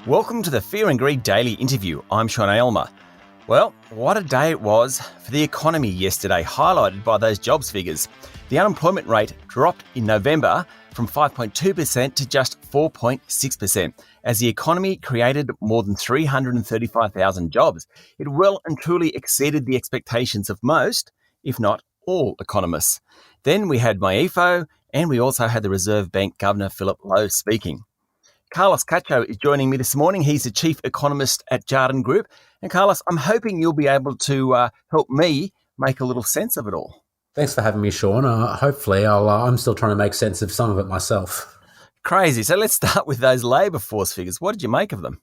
Welcome to the Fear and Greed Daily Interview. I'm Sean Aylmer. Well, what a day it was for the economy yesterday, highlighted by those jobs figures. The unemployment rate dropped in November from 5.2% to just 4.6%, as the economy created more than 335,000 jobs. It well and truly exceeded the expectations of most, if not all, economists. Then we had Cacho, and we also had the Reserve Bank Governor Philip Lowe speaking. Carlos Cacho is joining me this morning. He's the Chief Economist at Jarden Group. And Carlos, I'm hoping you'll be able to help me make a little sense of it all. Thanks for having me, Sean. Hopefully, I'm still trying to make sense of some of it myself. Crazy. So let's start with those labour force figures. What did you make of them?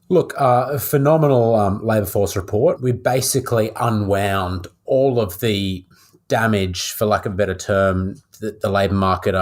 Look, a phenomenal labour force report. We basically unwound all of the damage, for lack of a better term, that the labour market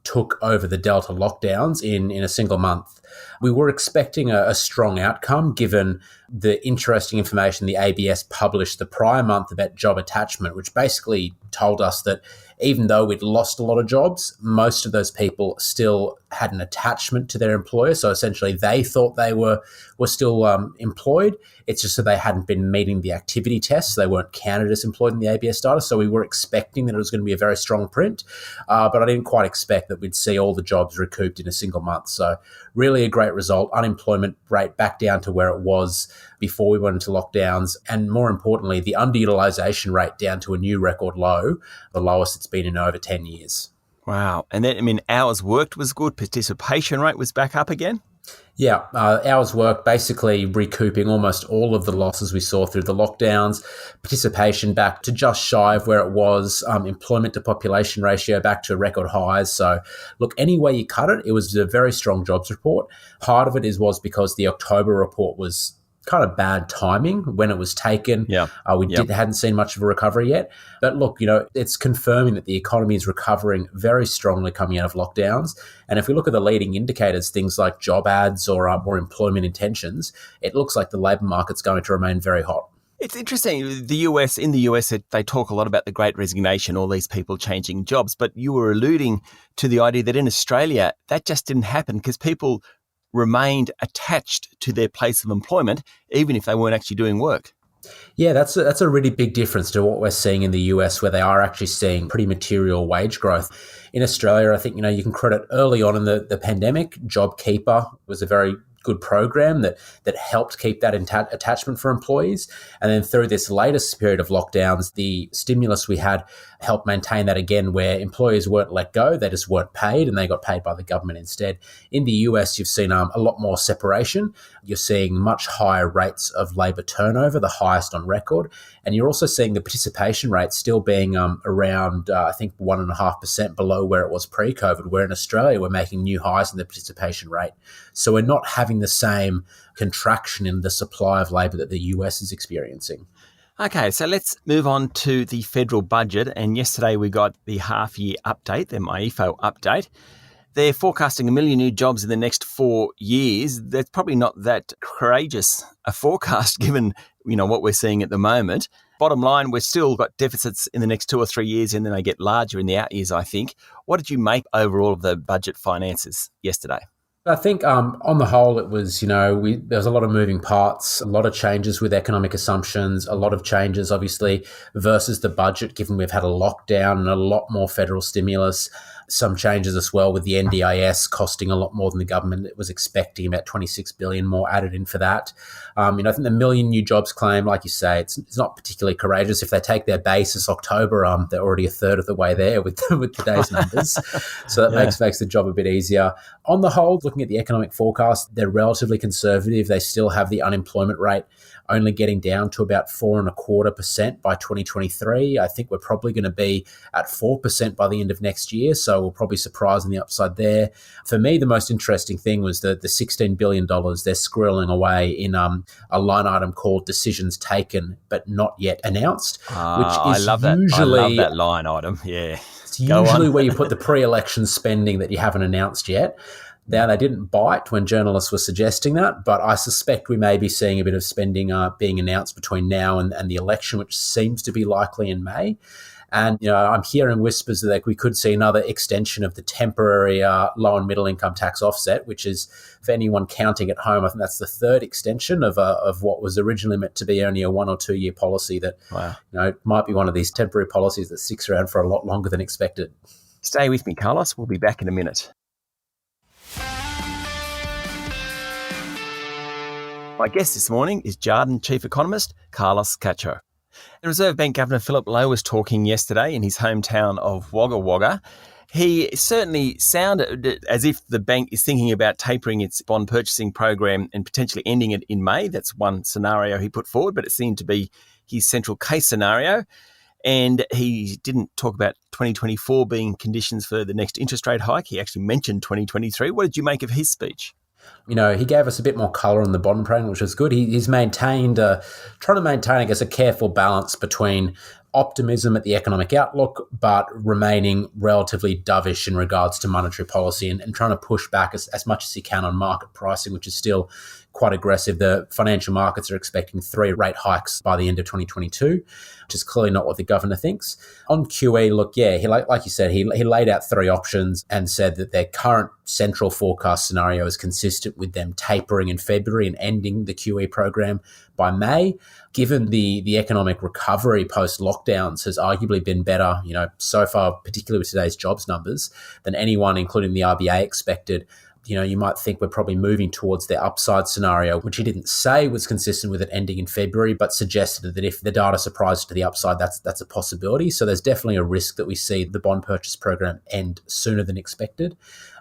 took over the Delta lockdowns in a single month. We were expecting a strong outcome given the interesting information the ABS published the prior month about job attachment, which basically told us that even though we'd lost a lot of jobs, most of those people still had an attachment to their employer. So essentially they thought they were still employed. It's just that they hadn't been meeting the activity tests. They weren't counted as employed in the ABS data. So we were expecting that it was going to be a very strong print, but I didn't quite expect that we'd see all the jobs recouped in a single month. So really a great result. Unemployment rate back down to where it was before we went into lockdowns. And more importantly, the underutilisation rate down to a new record low, the lowest it's been in over 10 years. Wow. And then, hours worked was good. Participation rate was back up again? Yeah, hours worked, basically recouping almost all of the losses we saw through the lockdowns. Participation back to just shy of where it was. Employment to population ratio back to record highs. So look, any way you cut it, it was a very strong jobs report. Part of it was because the October report was kind of bad timing when it was taken. Hadn't seen much of a recovery yet. But look, it's confirming that the economy is recovering very strongly coming out of lockdowns. And if we look at the leading indicators, things like job ads or employment intentions, it looks like the labour market's going to remain very hot. It's interesting. In the US, they talk a lot about the Great Resignation, all these people changing jobs. But you were alluding to the idea that in Australia, that just didn't happen because people remained attached to their place of employment, even if they weren't actually doing work. Yeah, that's a really big difference to what we're seeing in the US, where they are actually seeing pretty material wage growth. In Australia, I think, you can credit early on in the pandemic, JobKeeper was a very good program that helped keep that attachment for employees. And then through this latest period of lockdowns, the stimulus we had helped maintain that again, where employees weren't let go, they just weren't paid and they got paid by the government instead. In the US, you've seen a lot more separation. You're seeing much higher rates of labour turnover, the highest on record. And you're also seeing the participation rate still being around, 1.5% below where it was pre-COVID, where in Australia, we're making new highs in the participation rate. So we're not having the same contraction in the supply of labour that the US is experiencing. Okay, so let's move on to the federal budget. And yesterday we got the half-year update, the MyEFO update. They're forecasting 1 million new jobs in the next 4 years. That's probably not that courageous a forecast given, what we're seeing at the moment. Bottom line, we've still got deficits in the next 2 or 3 years and then they get larger in the out years, I think. What did you make overall of the budget finances yesterday? I think on the whole, it was, there was a lot of moving parts, a lot of changes with economic assumptions, a lot of changes, obviously, versus the budget, given we've had a lockdown and a lot more federal stimulus. Some changes as well with the NDIS costing a lot more than the government was expecting, about 26 billion more added in for that. I think the 1 million new jobs claim, like you say, it's not particularly courageous. If they take their basis October, they're already a third of the way there with today's numbers. So that makes the job a bit easier. On the whole, looking at the economic forecast, they're relatively conservative. They still have the unemployment rate only getting down to about 4.25% by 2023. I think we're probably going to be at 4% by the end of next year. So we'll probably surprise on the upside there. For me, the most interesting thing was the $16 billion they're squirreling away in a line item called decisions taken but not yet announced. Which is I love that line item. Yeah. It's usually where you put the pre-election spending that you haven't announced yet. Now, they didn't bite when journalists were suggesting that, but I suspect we may be seeing a bit of spending being announced between now and the election, which seems to be likely in May. And, I'm hearing whispers that we could see another extension of the temporary low and middle income tax offset, which is, for anyone counting at home, I think that's the third extension of what was originally meant to be only a 1 or 2 year policy that, might be one of these temporary policies that sticks around for a lot longer than expected. Stay with me, Carlos. We'll be back in a minute. My guest this morning is Jarden Chief Economist, Carlos Cacho. The Reserve Bank Governor Philip Lowe was talking yesterday in his hometown of Wagga Wagga. He certainly sounded as if the bank is thinking about tapering its bond purchasing program and potentially ending it in May. That's one scenario he put forward, but it seemed to be his central case scenario. And he didn't talk about 2024 being conditions for the next interest rate hike. He actually mentioned 2023. What did you make of his speech? He gave us a bit more colour on the bond program, which was good. He's maintained, trying to maintain, I guess, a careful balance between optimism at the economic outlook, but remaining relatively dovish in regards to monetary policy and trying to push back as much as he can on market pricing, which is still quite aggressive. The financial markets are expecting 3 rate hikes by the end of 2022, which is clearly not what the governor thinks. On QE, look, like you said, he laid out 3 options and said that their current central forecast scenario is consistent with them tapering in February and ending the QE program by May. Given the economic recovery post-lockdowns has arguably been better, so far, particularly with today's jobs numbers, than anyone, including the RBA, expected. You might think we're probably moving towards the upside scenario, which he didn't say was consistent with it ending in February, but suggested that if the data surprises to the upside, that's a possibility. So there's definitely a risk that we see the bond purchase program end sooner than expected.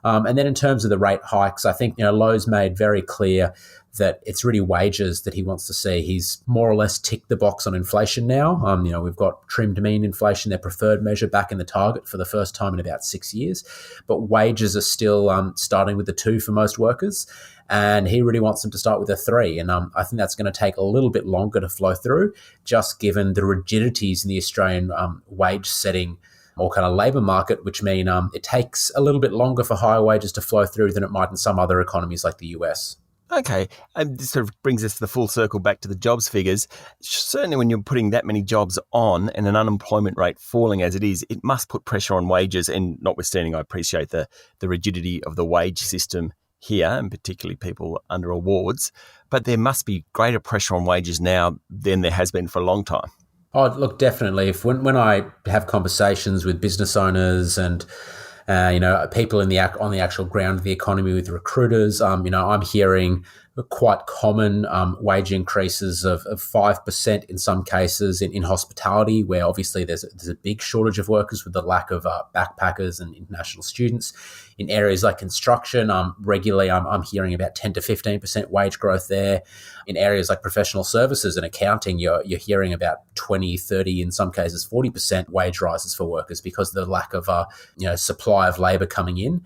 And then in terms of the rate hikes, I think, Lowe's made very clear that it's really wages that he wants to see. He's more or less ticked the box on inflation now. We've got trimmed mean inflation, their preferred measure, back in the target for the first time in about 6 years. But wages are still starting with the 2 for most workers. And he really wants them to start with a 3. And I think that's going to take a little bit longer to flow through, just given the rigidities in the Australian wage setting or kind of labour market, which mean it takes a little bit longer for higher wages to flow through than it might in some other economies like the US. Okay, this sort of brings us to the full circle back to the jobs figures. Certainly when you're putting that many jobs on and an unemployment rate falling as it is, it must put pressure on wages. And notwithstanding, I appreciate the rigidity of the wage system here, and particularly people under awards, but there must be greater pressure on wages now than there has been for a long time. Oh, look, definitely. When I have conversations with business owners and people on the actual ground of the economy with recruiters, I'm hearing quite common wage increases of 5% in some cases in hospitality, where obviously there's a big shortage of workers with the lack of backpackers and international students. In areas like construction, regularly I'm hearing about 10 to 15% wage growth there. In areas like professional services and accounting, you're hearing about 20, 30, in some cases 40% wage rises for workers because of the lack of supply of labour coming in,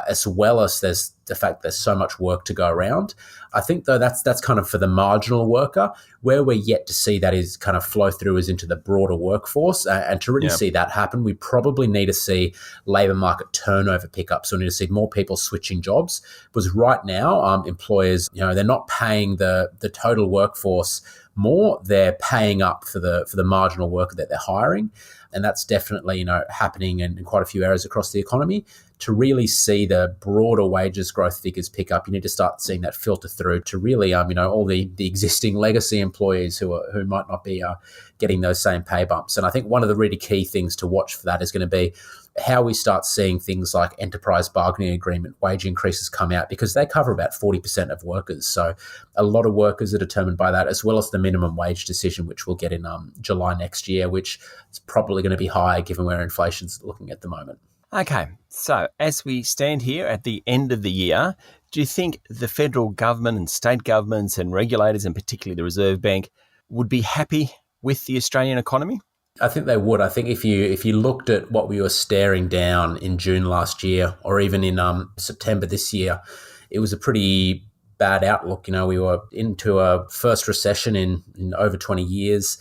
as well as there's the fact there's so much work to go around. I think, though, that's kind of for the marginal worker. Where we're yet to see that is kind of flow through is into the broader workforce. And to really see that happen, we probably need to see labour market turnover pick up. So we need to see more people switching jobs. Because right now, employers, they're not paying the total workforce more, they're paying up for the marginal worker that they're hiring. And that's definitely, happening in quite a few areas across the economy. To really see the broader wages growth figures pick up, you need to start seeing that filter through to really, all the existing legacy employees who might not be getting those same pay bumps. And I think one of the really key things to watch for that is going to be how we start seeing things like enterprise bargaining agreement wage increases come out, because they cover about 40% of workers. So a lot of workers are determined by that, as well as the minimum wage decision, which we'll get in July next year, which is probably going to be higher given where inflation's looking at the moment. Okay, so as we stand here at the end of the year, do you think the federal government and state governments and regulators, and particularly the Reserve Bank, would be happy with the Australian economy? I think they would. I think if you looked at what we were staring down in June last year, or even in September this year, it was a pretty bad outlook. We were into a first recession in over 20 years.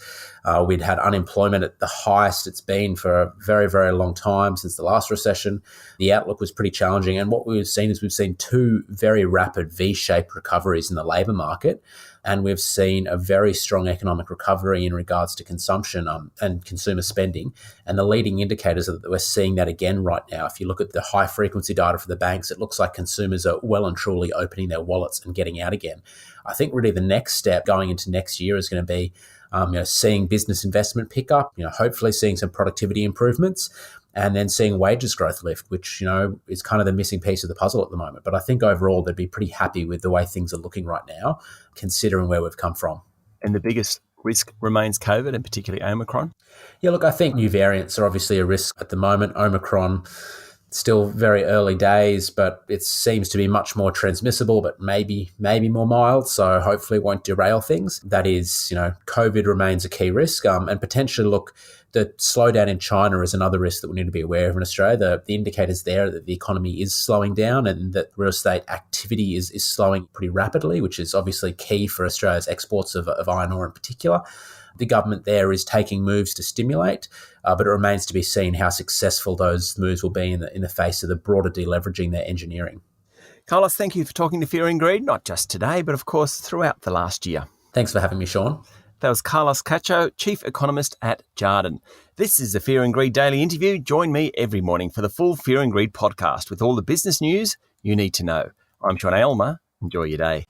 We'd had unemployment at the highest it's been for a very, very long time since the last recession. The outlook was pretty challenging. And what we've seen is we've seen two very rapid V-shaped recoveries in the labour market. And we've seen a very strong economic recovery in regards to consumption and consumer spending. And the leading indicators are that we're seeing that again right now. If you look at the high frequency data for the banks, it looks like consumers are well and truly opening their wallets and getting out again. I think really the next step going into next year is going to be seeing business investment pick up, hopefully seeing some productivity improvements, and then seeing wages growth lift, which, is kind of the missing piece of the puzzle at the moment. But I think overall they'd be pretty happy with the way things are looking right now, considering where we've come from. And the biggest risk remains COVID, and particularly Omicron? Yeah, look, I think new variants are obviously a risk at the moment. Omicron, still very early days, but it seems to be much more transmissible, but maybe more mild. So hopefully it won't derail things. That is, COVID remains a key risk. And potentially, look, the slowdown in China is another risk that we need to be aware of in Australia. The indicators there that the economy is slowing down and that real estate activity is slowing pretty rapidly, which is obviously key for Australia's exports of iron ore in particular. The government there is taking moves to stimulate, but it remains to be seen how successful those moves will be in the face of the broader deleveraging they're engineering. Carlos, thank you for talking to Fear and Greed, not just today, but of course throughout the last year. Thanks for having me, Sean. That was Carlos Cacho, Chief Economist at Jarden. This is the Fear and Greed Daily Interview. Join me every morning for the full Fear and Greed podcast with all the business news you need to know. I'm Sean Aylmer. Enjoy your day.